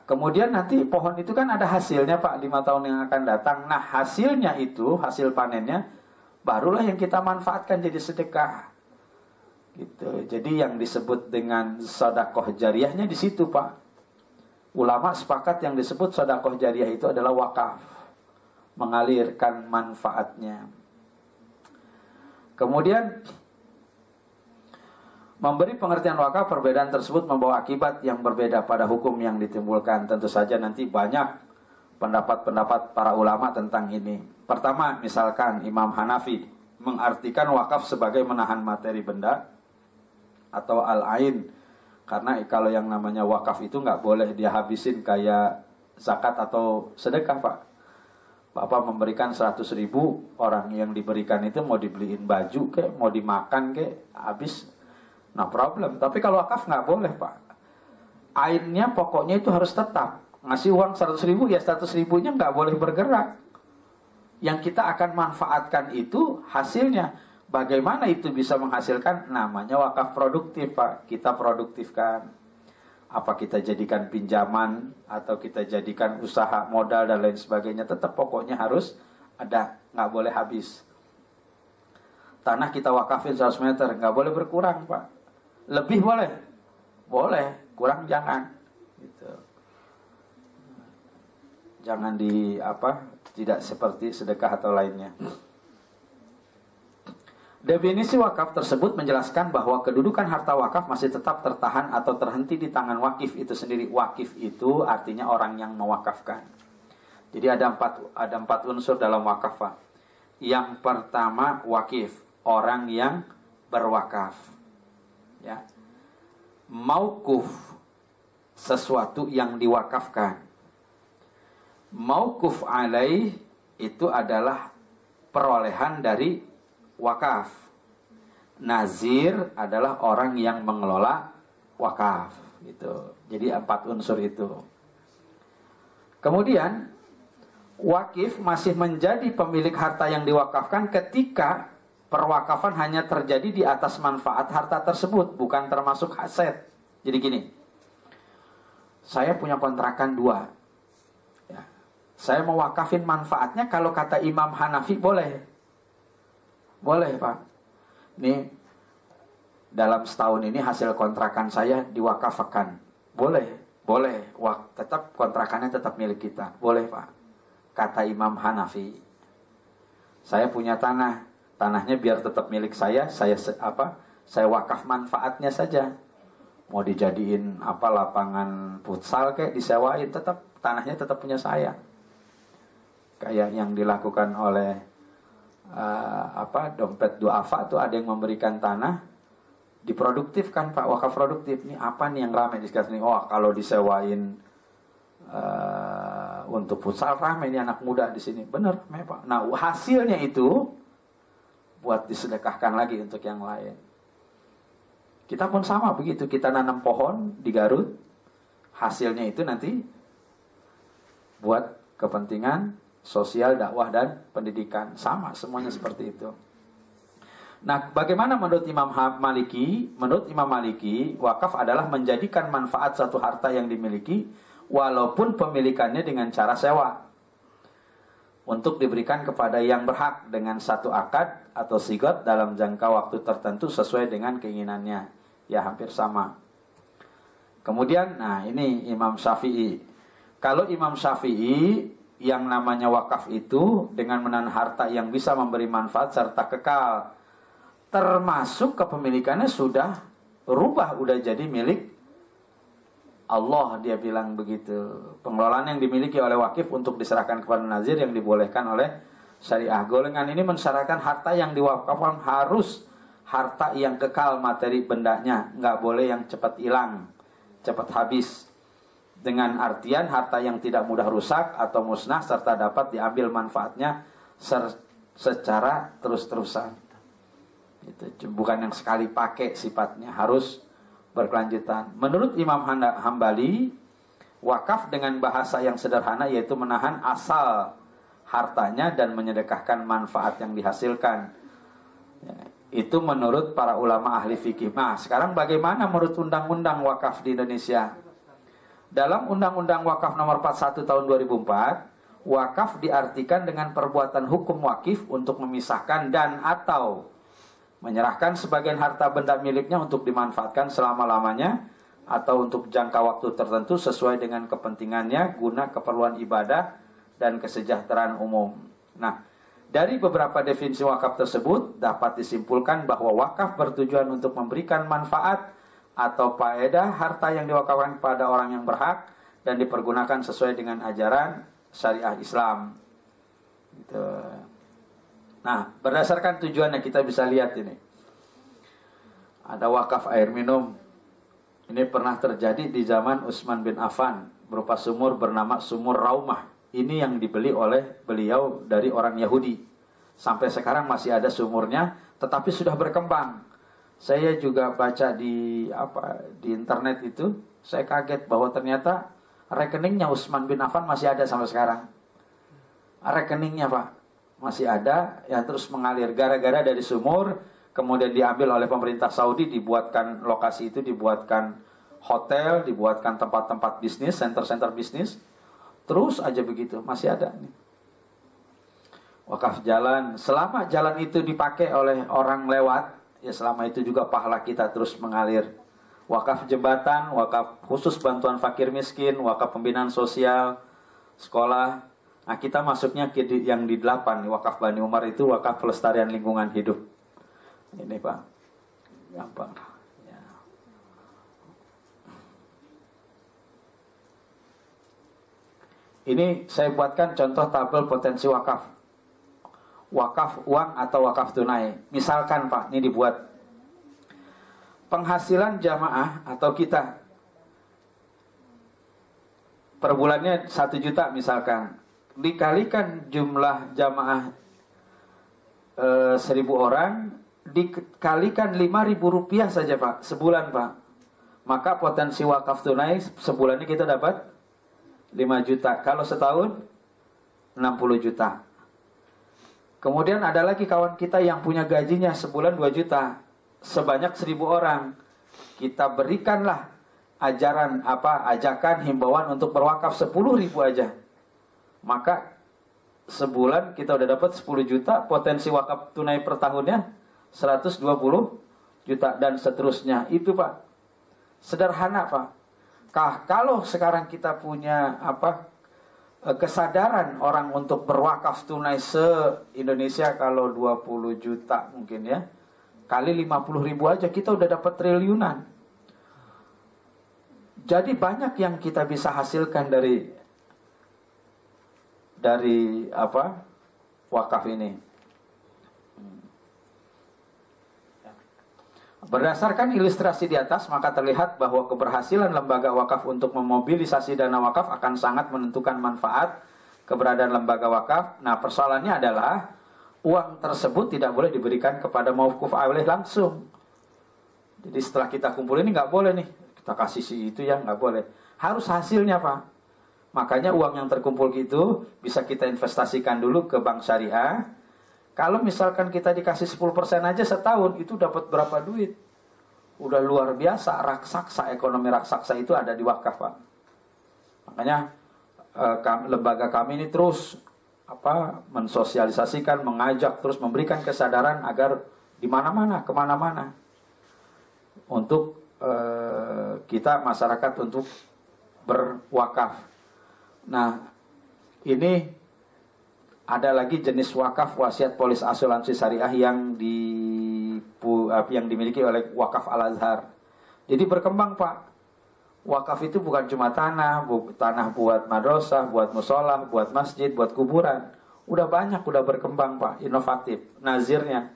Kemudian nanti pohon itu kan ada hasilnya Pak, 5 tahun yang akan datang. Nah hasilnya itu, hasil panennya, barulah yang kita manfaatkan jadi sedekah. Gitu. Jadi yang disebut dengan sedekah jariyahnya di situ Pak. Ulama sepakat yang disebut sedekah jariyah itu adalah wakaf, mengalirkan manfaatnya. Kemudian memberi pengertian wakaf, perbedaan tersebut membawa akibat yang berbeda pada hukum yang ditimbulkan. Tentu saja nanti banyak pendapat-pendapat para ulama tentang ini. Pertama, misalkan Imam Hanafi mengartikan wakaf sebagai menahan materi benda atau al-ain. Karena kalau yang namanya wakaf itu nggak boleh dia habisin kayak zakat atau sedekah Pak. Bapak memberikan 100.000, orang yang diberikan itu mau dibeliin baju kek, mau dimakan kek, habis. Nah problem. Tapi kalau wakaf nggak boleh Pak. Ainnya pokoknya itu harus tetap. Ngasih uang 100.000 ya 100.000-nya nggak boleh bergerak. Yang kita akan manfaatkan itu hasilnya. Bagaimana itu bisa menghasilkan? Namanya wakaf produktif Pak. Kita produktifkan. Apa kita jadikan pinjaman atau kita jadikan usaha modal dan lain sebagainya. Tetap pokoknya harus ada. Nggak boleh habis. Tanah kita wakafin 100 meter. Nggak boleh berkurang Pak. Lebih boleh? Boleh, kurang jangan. Gitu. Jangan tidak seperti sedekah atau lainnya. Definisi wakaf tersebut menjelaskan bahwa kedudukan harta wakaf masih tetap tertahan atau terhenti di tangan wakif itu sendiri. Wakif itu artinya orang yang mewakafkan. Jadi ada empat unsur dalam wakaf Pak. Yang pertama wakif, orang yang berwakaf. Ya. Mauquf, sesuatu yang diwakafkan. Mauquf alaih itu adalah perolehan dari wakaf. Nazir adalah orang yang mengelola wakaf. Gitu. Jadi 4 unsur itu. Kemudian wakif masih menjadi pemilik harta yang diwakafkan ketika perwakafan hanya terjadi di atas manfaat harta tersebut, bukan termasuk aset. Jadi gini, saya punya kontrakan 2. Ya. Saya mau wakafin manfaatnya, kalau kata Imam Hanafi boleh. Boleh Pak. Ini dalam setahun ini hasil kontrakan saya diwakafkan. Boleh. Boleh. Tetap kontrakannya tetap milik kita. Boleh Pak. Kata Imam Hanafi. Saya punya tanah. Tanahnya biar tetap milik saya wakaf manfaatnya saja. Mau dijadiin lapangan futsal kayak disewain, tetap tanahnya tetap punya saya. Kayak yang dilakukan oleh dompet duafa tuh, ada yang memberikan tanah diproduktifkan Pak, wakaf produktif. Ini apa nih yang ramai di sekitar sini? Oh, kalau disewain untuk futsal ramai ini anak muda di sini. Bener ramai Pak. Nah, hasilnya itu buat disedekahkan lagi untuk yang lain. Kita pun sama begitu, kita nanam pohon di Garut, hasilnya itu nanti buat kepentingan sosial, dakwah dan pendidikan. Sama semuanya seperti itu. Nah, bagaimana menurut Imam Maliki? Menurut Imam Maliki, wakaf adalah menjadikan manfaat satu harta yang dimiliki walaupun pemilikannya dengan cara sewa, untuk diberikan kepada yang berhak dengan satu akad atau sigot dalam jangka waktu tertentu sesuai dengan keinginannya. Ya, hampir sama. Kemudian, nah ini Imam Syafi'i. Kalau Imam Syafi'i, yang namanya wakaf itu dengan menahan harta yang bisa memberi manfaat serta kekal, termasuk kepemilikannya sudah rubah, udah jadi milik Allah, dia bilang begitu. Pengelolaan yang dimiliki oleh wakif untuk diserahkan kepada nazir yang dibolehkan oleh syariah. Golongan ini mensyaratkan harta yang diwakafkan harus harta yang kekal materi bendanya, nggak boleh yang cepat hilang, cepat habis. Dengan artian harta yang tidak mudah rusak atau musnah serta dapat diambil manfaatnya secara terus-terusan. Itu bukan yang sekali pakai sifatnya, harus berkelanjutan. Menurut Imam Hambali, wakaf dengan bahasa yang sederhana yaitu menahan asal hartanya dan menyedekahkan manfaat yang dihasilkan. Ya, itu menurut para ulama ahli fikih. Nah, sekarang bagaimana menurut undang-undang wakaf di Indonesia? Dalam Undang-Undang Wakaf Nomor 41 Tahun 2004, wakaf diartikan dengan perbuatan hukum wakif untuk memisahkan dan atau menyerahkan sebagian harta benda miliknya untuk dimanfaatkan selama-lamanya atau untuk jangka waktu tertentu sesuai dengan kepentingannya guna keperluan ibadah dan kesejahteraan umum. Nah, dari beberapa definisi wakaf tersebut dapat disimpulkan bahwa wakaf bertujuan untuk memberikan manfaat atau faedah harta yang diwakafkan kepada orang yang berhak dan dipergunakan sesuai dengan ajaran syariah Islam. Gitu. Nah, berdasarkan tujuannya kita bisa lihat ini. Ada wakaf air minum. Ini pernah terjadi di zaman Utsman bin Affan, berupa sumur bernama Sumur Raumah. Ini yang dibeli oleh beliau dari orang Yahudi. Sampai sekarang masih ada sumurnya, tetapi sudah berkembang. Saya juga baca di internet itu, saya kaget bahwa ternyata rekeningnya Utsman bin Affan masih ada sampai sekarang. Rekeningnya Pak masih ada, yang terus mengalir gara-gara dari sumur, kemudian diambil oleh pemerintah Saudi, dibuatkan lokasi itu, dibuatkan hotel, dibuatkan tempat-tempat bisnis, center-center bisnis, terus aja begitu, masih ada nih. Wakaf jalan, selama jalan itu dipakai oleh orang lewat, ya selama itu juga pahala kita terus mengalir. Wakaf jembatan, wakaf khusus bantuan fakir miskin, wakaf pembinaan sosial, sekolah. Nah, kita masuknya ke yang di 8, wakaf Bani Umar itu wakaf pelestarian lingkungan hidup. Ini Pak, gampang. Ya. Ini saya buatkan contoh tabel potensi wakaf. Wakaf uang atau wakaf tunai. Misalkan Pak, ini dibuat penghasilan jamaah atau kita per bulannya 1 juta misalkan. Dikalikan jumlah jamaah 1.000 orang, dikalikan 5.000 rupiah saja Pak, sebulan Pak. Maka potensi wakaf tunai sebulannya kita dapat 5 juta. Kalau setahun 60 juta. Kemudian ada lagi kawan kita yang punya gajinya sebulan 2 juta. Sebanyak 1.000 orang. Kita berikanlah ajakan himbauan untuk berwakaf 10.000 aja, maka sebulan kita udah dapat 10 juta, potensi wakaf tunai per tahunnya 120 juta dan seterusnya. Itu Pak, sederhana Pak. Kalau sekarang kita punya kesadaran orang untuk berwakaf tunai se-Indonesia, kalau 20 juta mungkin ya, kali 50.000 aja kita udah dapat triliunan. Jadi banyak yang kita bisa hasilkan dari wakaf ini. Berdasarkan ilustrasi di atas, maka terlihat bahwa keberhasilan lembaga wakaf untuk memobilisasi dana wakaf akan sangat menentukan manfaat keberadaan lembaga wakaf. Nah, persoalannya adalah uang tersebut tidak boleh diberikan kepada mauquf alaih langsung. Jadi setelah kita kumpul ini nggak boleh nih kita kasih si itu, yang nggak boleh. Harus hasilnya Pak. Makanya uang yang terkumpul gitu bisa kita investasikan dulu ke bank syariah. Kalau misalkan kita dikasih 10% aja setahun, itu dapat berapa duit? Udah luar biasa, raksasa, ekonomi raksasa itu ada di wakaf Pak. Makanya lembaga kami ini terus mensosialisasikan, mengajak, terus memberikan kesadaran agar di mana-mana, kemana-mana, untuk kita masyarakat untuk berwakaf. Nah, ini ada lagi jenis wakaf wasiat polis asuransi syariah yang dimiliki oleh wakaf Al-Azhar. Jadi berkembang Pak. Wakaf itu bukan cuma tanah buat madrasah, buat musola, buat masjid, buat kuburan. Udah banyak, udah berkembang Pak, inovatif. Nazirnya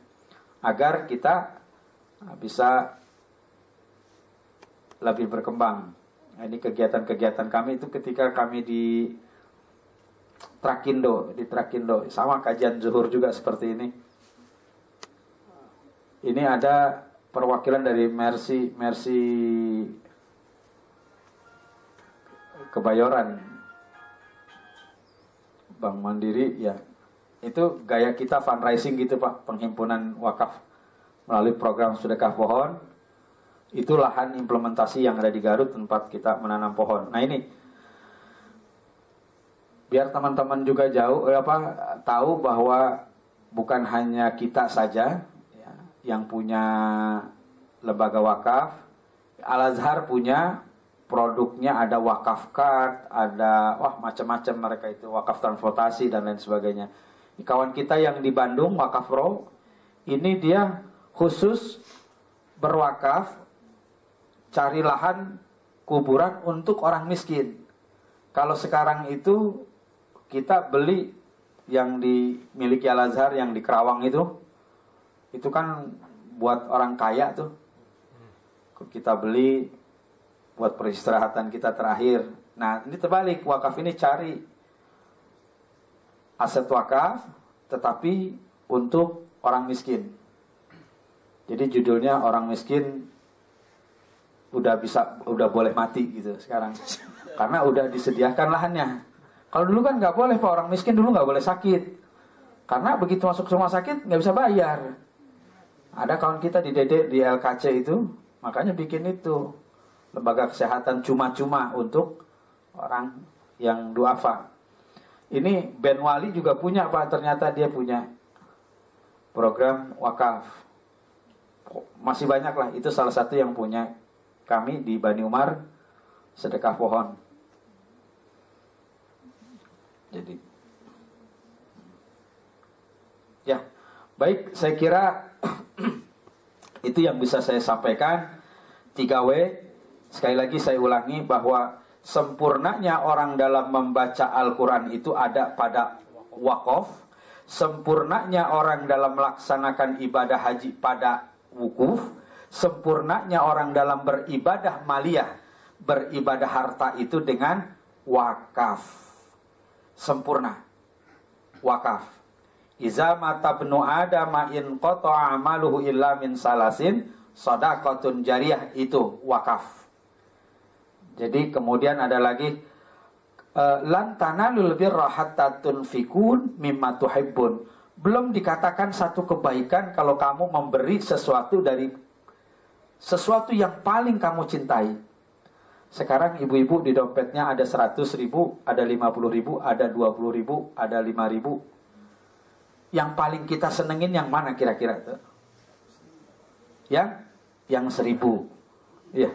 agar kita bisa lebih berkembang. Nah, ini kegiatan-kegiatan kami itu ketika kami di Trakindo, sama kajian zuhur juga seperti ini. Ini ada perwakilan dari Mercy Kebayoran, Bank Mandiri ya. Itu gaya kita fundraising gitu Pak, penghimpunan wakaf melalui program sedekah pohon. Itu lahan implementasi yang ada di Garut tempat kita menanam pohon. Nah ini biar teman-teman juga tahu bahwa bukan hanya kita saja ya, yang punya lembaga wakaf. Al-Azhar punya produknya, ada wakaf card, ada macam-macam mereka itu, wakaf transportasi dan lain sebagainya. Kawan kita yang di Bandung, Wakaf Pro, ini dia khusus berwakaf cari lahan kuburan untuk orang miskin. Kalau sekarang itu kita beli yang dimiliki Al-Azhar yang di Kerawang itu kan buat orang kaya tuh. Kita beli buat peristirahatan kita terakhir. Nah, ini terbalik, wakaf ini cari aset wakaf tetapi untuk orang miskin. Jadi judulnya orang miskin udah boleh mati gitu sekarang. Karena udah disediakan lahannya. Kalau dulu kan nggak boleh Pak, orang miskin dulu nggak boleh sakit. Karena begitu masuk rumah sakit nggak bisa bayar. Ada kawan kita di Dede di LKC itu, makanya bikin itu lembaga kesehatan cuma-cuma untuk orang yang duafa. Ini Ben Wali juga punya Pak, ternyata dia punya program wakaf. Masih banyak lah, itu salah satu yang punya kami di Bani Umar, sedekah pohon. Jadi ya, baik, saya kira itu yang bisa saya sampaikan. 3W, sekali lagi saya ulangi bahwa sempurnanya orang dalam membaca Al-Quran itu ada pada wakaf. Sempurnanya orang dalam melaksanakan ibadah haji pada wukuf. Sempurnanya orang dalam beribadah maliyah, beribadah harta itu dengan wakaf. Sempurna wakaf. Iza mata bnu adama in qata'a amaluhu illa min salasin shadaqatun jariyah, itu wakaf. Jadi kemudian ada lagi lan tanalul birra hatta tunfikun mimma tuhibbun. Belum dikatakan satu kebaikan kalau kamu memberi sesuatu dari sesuatu yang paling kamu cintai. Sekarang ibu-ibu di dompetnya ada 100.000, ada 50.000, ada 20.000, ada 5.000. Yang paling kita senengin yang mana kira-kira tuh? Yang 1.000. Iya.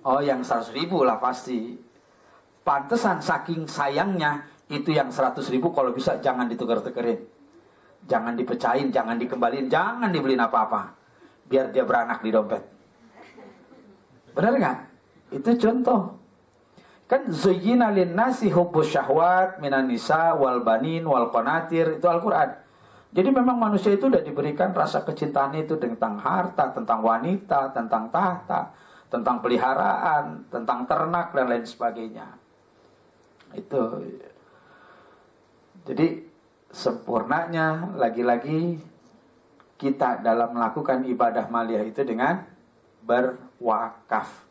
Oh, yang 100.000 lah pasti. Pantesan saking sayangnya itu yang 100.000 kalau bisa jangan ditukar-tukerin. Jangan dipecahin, jangan dikembaliin, jangan dibeliin apa-apa. Biar dia beranak di dompet. Benar nggak? Itu contoh. Kan zuyyina linnasi hubbus syahwat minan nisa wal banin wal qanatir, itu Al-Qur'an. Jadi memang manusia itu sudah diberikan rasa kecintaan itu tentang harta, tentang wanita, tentang tahta, tentang peliharaan, tentang ternak dan lain sebagainya. Itu. Jadi sempurnanya lagi-lagi kita dalam melakukan ibadah maliyah itu dengan berwakaf.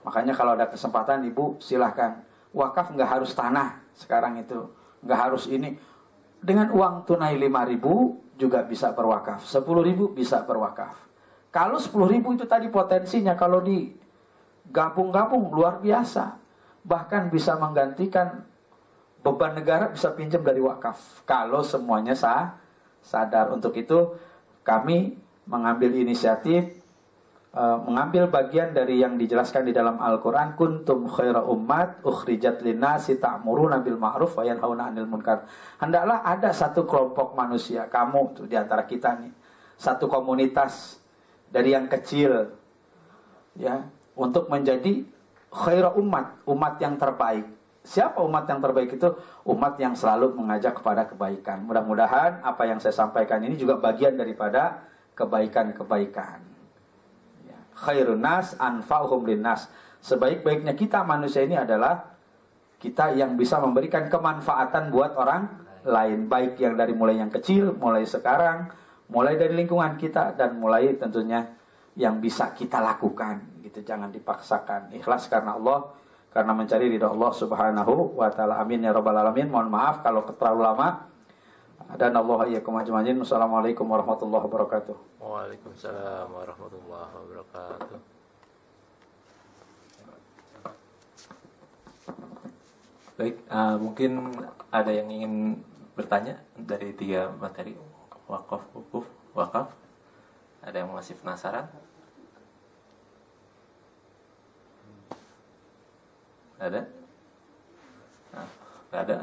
Makanya kalau ada kesempatan ibu silahkan. Wakaf nggak harus tanah sekarang itu, nggak harus ini. Dengan uang tunai 5.000 juga bisa berwakaf, 10.000 bisa berwakaf. Kalau 10.000 itu tadi potensinya kalau digabung-gabung luar biasa. Bahkan bisa menggantikan beban negara, bisa pinjam dari wakaf. Kalau semuanya sadar. Untuk itu kami mengambil inisiatif, mengambil bagian dari yang dijelaskan di dalam Al-Quran, kuntum khaira ummat ukhrijat linnasi ta'muruna bil ma'ruf wa yanhauna 'anil munkar. Hendaklah ada satu kelompok manusia, kamu tuh di antara kita nih, satu komunitas dari yang kecil ya, untuk menjadi khaira ummat, umat yang terbaik. Siapa umat yang terbaik itu? Umat yang selalu mengajak kepada kebaikan. Mudah-mudahan apa yang saya sampaikan ini juga bagian daripada kebaikan-kebaikan. Khairun nas anfa'uhum linnas. Sebaik-baiknya kita manusia ini adalah kita yang bisa memberikan kemanfaatan buat orang lain, baik yang dari mulai yang kecil, mulai sekarang, mulai dari lingkungan kita, dan mulai tentunya yang bisa kita lakukan gitu. Jangan dipaksakan, ikhlas karena Allah, karena mencari ridha Allah Subhanahu wa taala. Amin ya rabbal alamin. Mohon maaf kalau terlalu lama. Dan Allah iyyakum ajmain. Wassalamualaikum warahmatullahi wabarakatuh. Waalaikumsalam warahmatullahi wabarakatuh. Baik, mungkin ada yang ingin bertanya dari 3 materi wakaf, wukuf, wakaf. Ada yang masih penasaran? Ada? Nggak ada.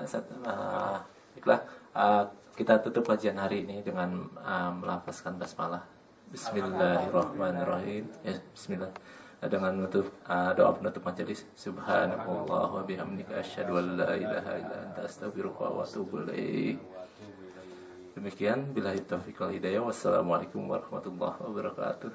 Baiklah. Kita tutup kajian hari ini dengan melafazkan basmalah. Bismillahirrahmanirrahim. Ya, bismillah. Dengan menutup doa penutup majelis. Subhanallah wa bihamdika asyhadu an la ilaha illa anta astaghfiruka wa atubu ilaik. Demikian billahi taufiq wal hidayah. Wassalamualaikum warahmatullahi wabarakatuh.